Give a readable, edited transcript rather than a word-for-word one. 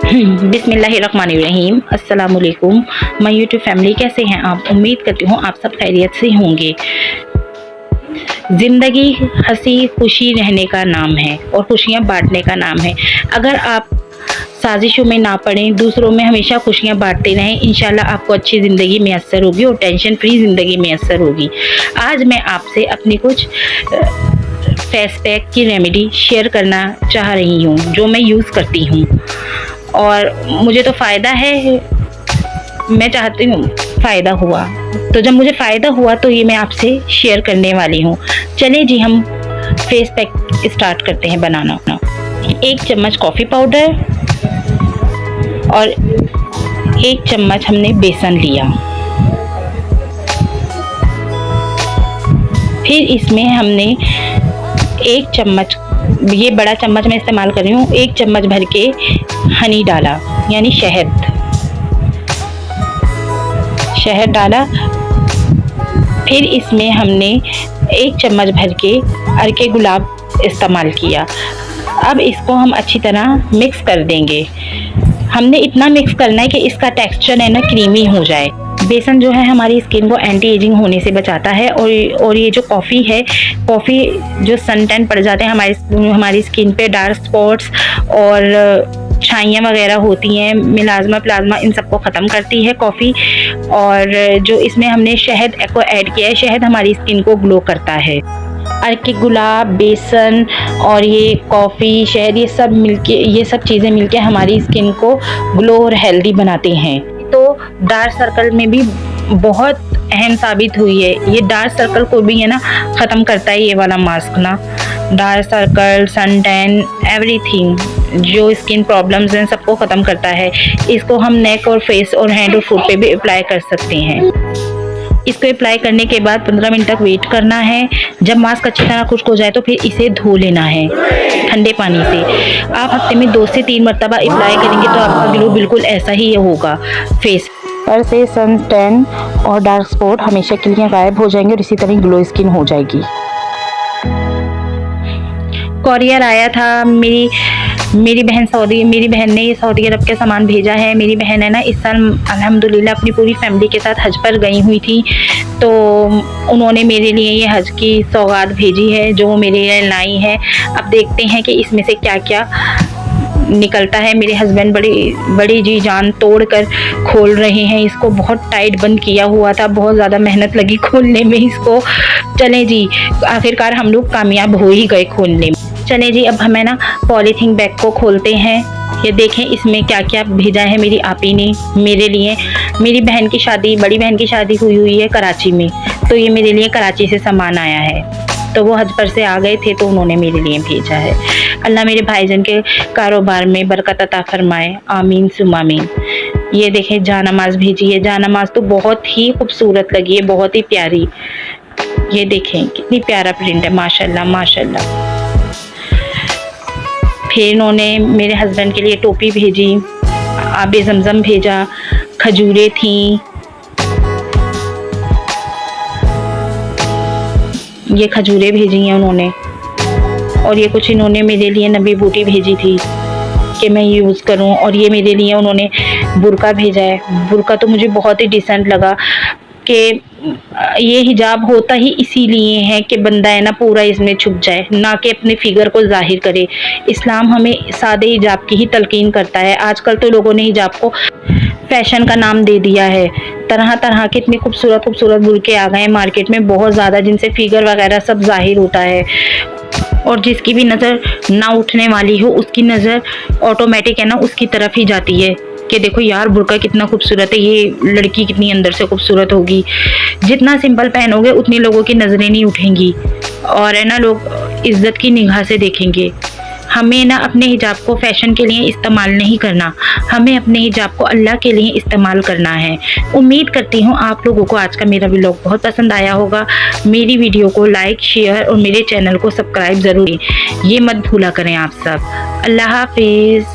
बिस्मिल्लाहिर्रहमानिर्रहीम। अस्सलाम वालेकुम माय यूट्यूब फैमिली, कैसे हैं आप? उम्मीद करती हूँ आप सब खैरियत से होंगे। ज़िंदगी हंसी खुशी रहने का नाम है और खुशियाँ बांटने का नाम है। अगर आप साजिशों में ना पड़ें, दूसरों में हमेशा खुशियाँ बांटते रहें, इंशाल्लाह आपको अच्छी ज़िंदगी मैसर होगी और टेंशन फ्री ज़िंदगी मैसर होगी। आज मैं आपसे अपनी कुछ फेस पैक की रेमेडी शेयर करना चाह रही हूँ जो मैं यूज़ करती हूँ और मुझे तो फ़ायदा है। मैं चाहती हूँ फ़ायदा हुआ, तो जब मुझे फ़ायदा हुआ तो ये मैं आपसे शेयर करने वाली हूँ। चलिए जी, हम फेस पैक स्टार्ट करते हैं बनाना। 1 चम्मच कॉफ़ी पाउडर और 1 चम्मच हमने बेसन लिया। फिर इसमें हमने 1 चम्मच, ये बड़ा चम्मच मैं इस्तेमाल कर रही हूँ, 1 चम्मच भर के हनी डाला, यानी शहद डाला। फिर इसमें हमने 1 चम्मच भर के अर्के गुलाब इस्तेमाल किया। अब इसको हम अच्छी तरह मिक्स कर देंगे। हमने इतना मिक्स करना है कि इसका टेक्सचर है ना क्रीमी हो जाए। बेसन जो है हमारी स्किन को एंटी एजिंग होने से बचाता है और ये जो कॉफ़ी है, कॉफ़ी जो सन टैन पड़ जाते हैं हमारी स्किन पे, डार्क स्पॉट्स और छाइयाँ वगैरह होती हैं, मिलाज़मा प्लाज्मा, इन सबको ख़त्म करती है कॉफ़ी। और जो इसमें हमने शहद को ऐड किया है, शहद हमारी स्किन को ग्लो करता है। अर्के गुलाब, बेसन और ये कॉफ़ी, शहद, ये सब चीज़ें मिलके हमारी स्किन को ग्लो और हेल्दी बनाते हैं। तो डार्क सर्कल में भी बहुत अहम साबित हुई है। ये डार्क सर्कल को भी है ना ख़त्म करता है ये वाला मास्क ना। Dark circle, sun tan, everything जो स्किन प्रॉब्लम्स हैं सबको ख़त्म करता है। इसको हम नेक और फेस और हैंड और फुट पे भी अप्लाई कर सकते हैं। इसको अप्लाई करने के बाद 15 मिनट तक वेट करना है। जब मास्क अच्छी तरह खुश्क हो जाए तो फिर इसे धो लेना है ठंडे पानी से। आप हफ्ते में 2 से 3 मरतबा अप्लाई करेंगे तो आपका ग्लो बिल्कुल ऐसा ही होगा। फेस पर से सन टैन और डार्क स्पॉट हमेशा के लिए गायब हो जाएंगे और इसी तरह ग्लो स्किन हो जाएगी। कोरियर आया था, मेरी बहन ने सऊदी अरब के सामान भेजा है। मेरी बहन है ना इस साल अल्हम्दुलिल्लाह अपनी पूरी फैमिली के साथ हज पर गई हुई थी, तो उन्होंने मेरे लिए ये हज की सौगात भेजी है जो वो मेरे लिए लाई है। अब देखते हैं कि इसमें से क्या क्या निकलता है। मेरे हस्बैंड बड़ी जी जान तोड़ कर खोल रहे हैं इसको। बहुत टाइट बंद किया हुआ था, बहुत ज़्यादा मेहनत लगी खोलने में इसको। चलें जी, आखिरकार हम लोग कामयाब हो ही गए खोलने में। चलें जी, अब हमें ना पॉलीथीन बैग को खोलते हैं। ये देखें इसमें क्या क्या भेजा है मेरी आपी ने मेरे लिए। मेरी बहन की शादी, बड़ी बहन की शादी हुई है कराची में, तो ये मेरे लिए कराची से सामान आया है। तो वो हज पर से आ गए थे तो उन्होंने मेरे लिए भेजा है। अल्लाह मेरे भाईजान के कारोबार में बरकत अता फरमाए, आमीन सुम्मा आमीन। ये देखें जानमाज भेजी है। जानमाज तो बहुत ही खूबसूरत लगी है, बहुत ही प्यारी। ये देखें कितनी प्यारा प्रिंट है, माशाल्लाह माशाल्लाह। फिर इन्होंने मेरे हस्बैंड के लिए टोपी भेजी, आबे ज़मज़म भेजा, खजूरें थीं, ये खजूरें भेजी हैं उन्होंने। और ये कुछ इन्होंने मेरे लिए नबी बूटी भेजी थी कि मैं यूज़ करूं। और ये मेरे लिए उन्होंने बुर्का भेजा है। बुर्का तो मुझे बहुत ही डिसेंट लगा कि ये हिजाब होता ही इसीलिए है कि बंदा है ना पूरा इसमें छुप जाए, ना कि अपने फिगर को जाहिर करे। इस्लाम हमें सादे हिजाब की ही तलकीन करता है। आजकल तो लोगों ने हिजाब को फैशन का नाम दे दिया है। तरह तरह के इतने खूबसूरत बुर्के आ गए हैं मार्केट में, बहुत ज़्यादा, जिनसे फिगर वगैरह सब जाहिर होता है। और जिसकी भी नज़र ना उठने वाली हो उसकी नज़र ऑटोमेटिक है ना उसकी तरफ ही जाती है कि देखो यार बुर्का कितना खूबसूरत है, ये लड़की कितनी अंदर से खूबसूरत होगी। जितना सिंपल पहनोगे उतनी लोगों की नज़रें नहीं उठेंगी और है ना लोग इज्जत की निगाह से देखेंगे। हमें ना अपने हिजाब को फैशन के लिए इस्तेमाल नहीं करना, हमें अपने हिजाब को अल्लाह के लिए इस्तेमाल करना है। उम्मीद करती हूँ आप लोगों को आज का मेरा व्लॉग बहुत पसंद आया होगा। मेरी वीडियो को लाइक, शेयर और मेरे चैनल को सब्सक्राइब ज़रूर, ये मत भूला करें आप सब। अल्लाह हाफिज़।